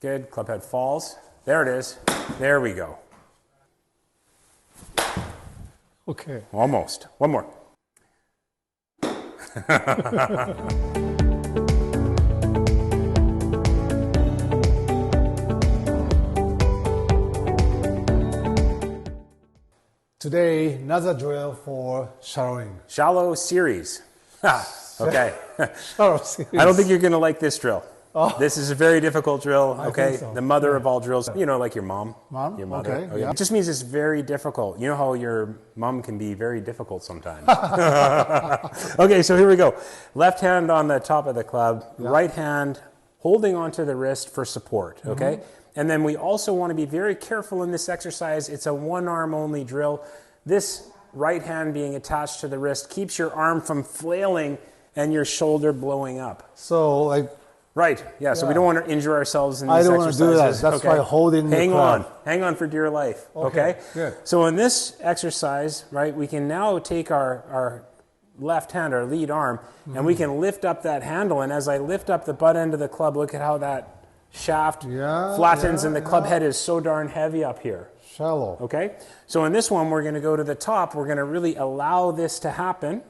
Good. Club head falls. There it is. There we go. Okay. Almost. One more. Today, another drill for shallowing. Shallow series. Okay. Shallow series. I don't think you're going to like this drill. Oh. This is a very difficult drill, okay? So. The mother of all drills, you know, like your mom. Mom? Your mother. Okay, Okay. yeah. It just means it's very difficult. You know how your mom can be very difficult sometimes. Okay, so here we go. Left hand on the top of the club, right hand holding onto the wrist for support, okay? And then we also want to be very careful in this exercise. It's a one arm only drill. This right hand being attached to the wrist keeps your arm from flailing and your shoulder blowing up. So like... Right, yeah, so we don't want to injure ourselves in these I don't exercises. want to do that. That's why holding the club. Hang on for dear life, okay? Good. So in this exercise, right, we can now take our left hand, our lead arm, and we can lift up that handle. And as I lift up the butt end of the club, look at how that shaft flattens and the club head is so darn heavy up here. Shallow. Okay, so in this one, we're going to go to the top. We're going to really allow this to happen.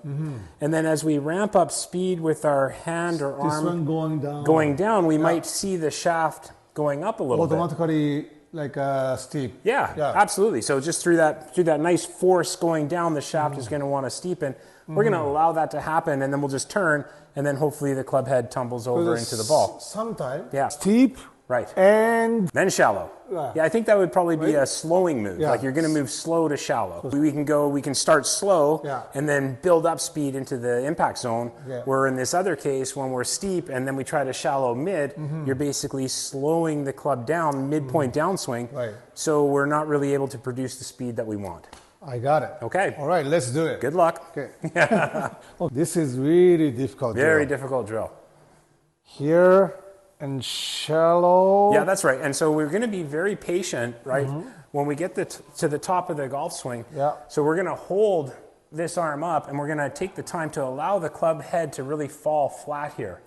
And then as we ramp up speed with our hand or arm This one going down, we might see the shaft going up a little bit. Automatically like steep. Yeah, absolutely. So just through that nice force going down, the shaft is going to want to steepen. We're going to allow that to happen, and then we'll just turn, and then hopefully the club head tumbles over into the ball. Sometimes steep. Right. And then shallow. Yeah, I think that would probably be a slowing move. Like you're going to move slow to shallow. We can start slow and then build up speed into the impact zone. Where in this other case, when we're steep and then we try to shallow mid, you're basically slowing the club down, midpoint downswing. Right. So we're not really able to produce the speed that we want. I got it. Okay. All right, let's do it. Good luck. Okay. This is really difficult. Very difficult drill. Here. And shallow. Yeah, that's right. And so we're going to be very patient, right? When we get to the top of the golf swing. So we're going to hold this arm up and we're going to take the time to allow the club head to really fall flat here.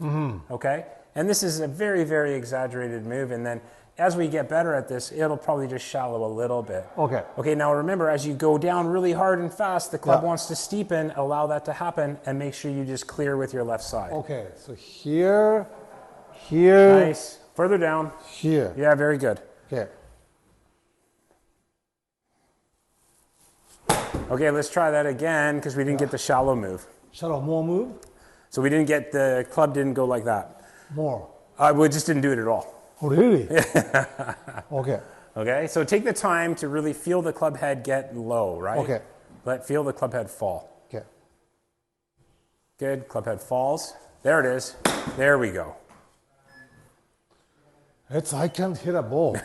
Okay? And this is a very, very exaggerated move. And then as we get better at this, it'll probably just shallow a little bit. Okay. Okay, now remember, as you go down really hard and fast, the club wants to steepen. Allow that to happen and make sure you just clear with your left side. Okay, so here. Here. Nice. Further down. Here. Yeah, very good. Okay. Okay, let's try that again because we didn't get the shallow move. Shallow, more move? So we didn't get the club didn't go like that. More. We just didn't do it at all. Oh, really? Okay. Okay, so take the time to really feel the club head get low, right? Okay. Feel the club head fall. Okay. Good, club head falls. There it is. There we go. I can't hit a ball.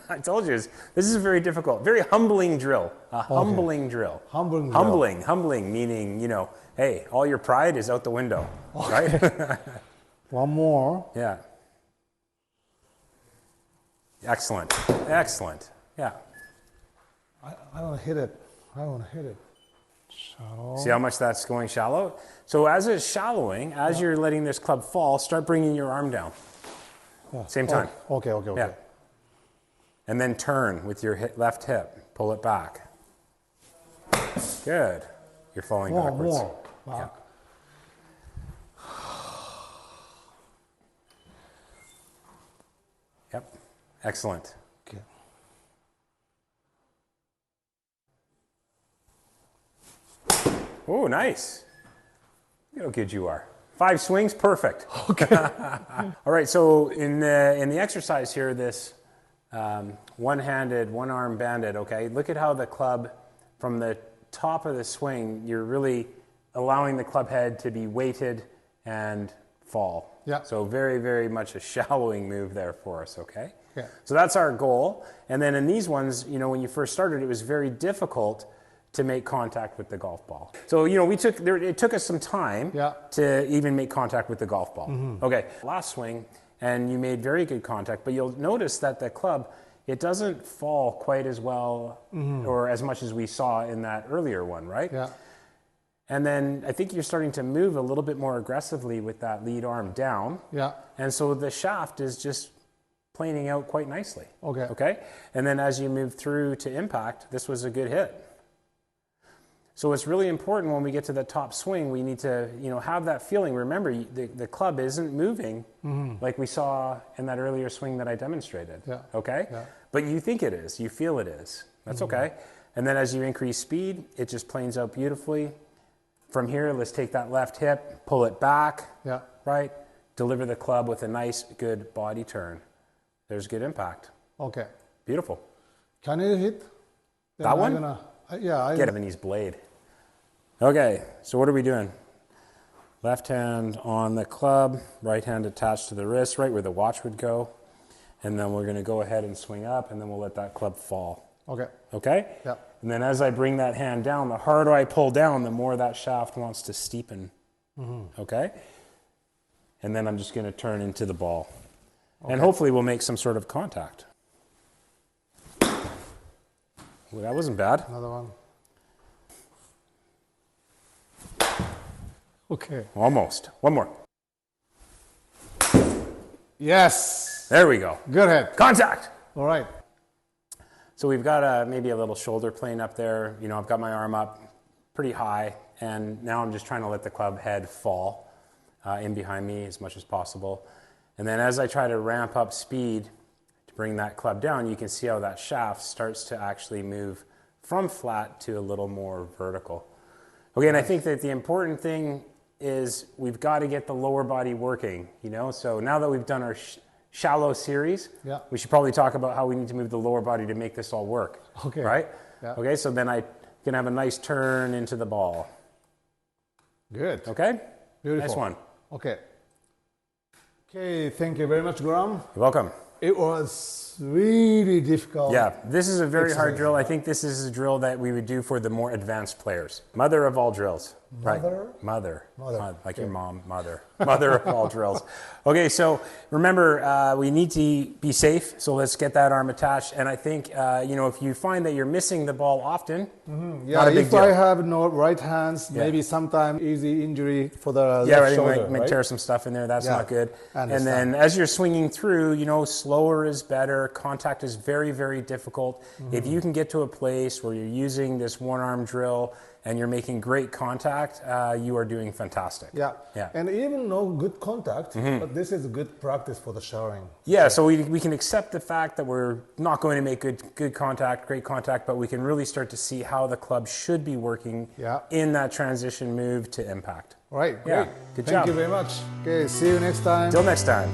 I told you, this is a very difficult, very humbling drill. Humbling drill. Humbling, meaning, you know, hey, all your pride is out the window, right? One more. Yeah. Excellent. Yeah. I don't hit it. Shallow. See how much that's going shallow? So as it's shallowing, as you're letting this club fall, start bringing your arm down. Same time. Okay. Yeah. And then turn with your left hip. Pull it back. Good. You're falling backwards. More. Wow. Yep. Excellent. Okay. Oh, nice. Look how good you are. 5 swings, perfect. Okay. All right, so in the exercise here, this one-handed, one-arm banded, okay, look at how the club, from the top of the swing, you're really allowing the club head to be weighted and fall. Yeah. So very, very much a shallowing move there for us, okay? Yeah. So that's our goal. And then in these ones, you know, when you first started, it was very difficult to make contact with the golf ball. So, you know, it took us some time to even make contact with the golf ball. Okay, last swing, and you made very good contact, but you'll notice that the club, it doesn't fall quite as well or as much as we saw in that earlier one, right? Yeah. And then I think you're starting to move a little bit more aggressively with that lead arm down. Yeah. And so the shaft is just planing out quite nicely. Okay. Okay? And then as you move through to impact, this was a good hit. So it's really important when we get to the top swing, we need to, have that feeling. Remember, the club isn't moving like we saw in that earlier swing that I demonstrated. Yeah. Okay? Yeah. But you think it is. You feel it is. That's okay. And then as you increase speed, it just planes out beautifully. From here, let's take that left hip, pull it back, Yeah. right? Deliver the club with a nice, good body turn. There's good impact. Okay. Beautiful. Can you hit? Then That one? Yeah. Get Japanese blade. Okay, so what are we doing? Left hand on the club, right hand attached to the wrist, right where the watch would go. And then we're going to go ahead and swing up, and then we'll let that club fall. Okay. Okay? Yeah. And then as I bring that hand down, the harder I pull down, the more that shaft wants to steepen. Okay? And then I'm just going to turn into the ball. Okay. And hopefully we'll make some sort of contact. Well, that wasn't bad. Another one. Okay. Almost. One more. Yes. There we go. Good hit. Contact. All right. So we've got maybe a little shoulder plane up there. I've got my arm up pretty high, and now I'm just trying to let the club head fall in behind me as much as possible. And then as I try to ramp up speed to bring that club down, you can see how that shaft starts to actually move from flat to a little more vertical. Okay, and I think that the important thing is we've got to get the lower body working, So now that we've done our shallow series, we should probably talk about how we need to move the lower body to make this all work. Okay. Right? Yeah. Okay, so then I can have a nice turn into the ball. Good. Okay? Beautiful. Nice one. Okay. Okay, thank you very much, Graham. You're welcome. It was really difficult. Yeah, this is a very hard drill. I think this is a drill that we would do for the more advanced players. Mother of all drills. Mother? Right. Mother. Like your mom, mother. Mother of all drills. Okay, so remember, we need to be safe, so let's get that arm attached. And I think, if you find that you're missing the ball often, not a big if deal. I have no right hands, maybe sometime easy injury for the left right, shoulder, you might tear some stuff in there. That's not good. And then as you're swinging through, slower is better. Contact is very, very difficult. If you can get to a place where you're using this one-arm drill and you're making great contact, you are doing fantastic. Yeah. And even no good contact, but this is a good practice for the showering. Yeah, so we can accept the fact that we're not going to make good contact, great contact, but we can really start to see how the club should be working in that transition move to impact. All right, great. Yeah, good job. Thank you very much. Okay, see you next time. Till next time.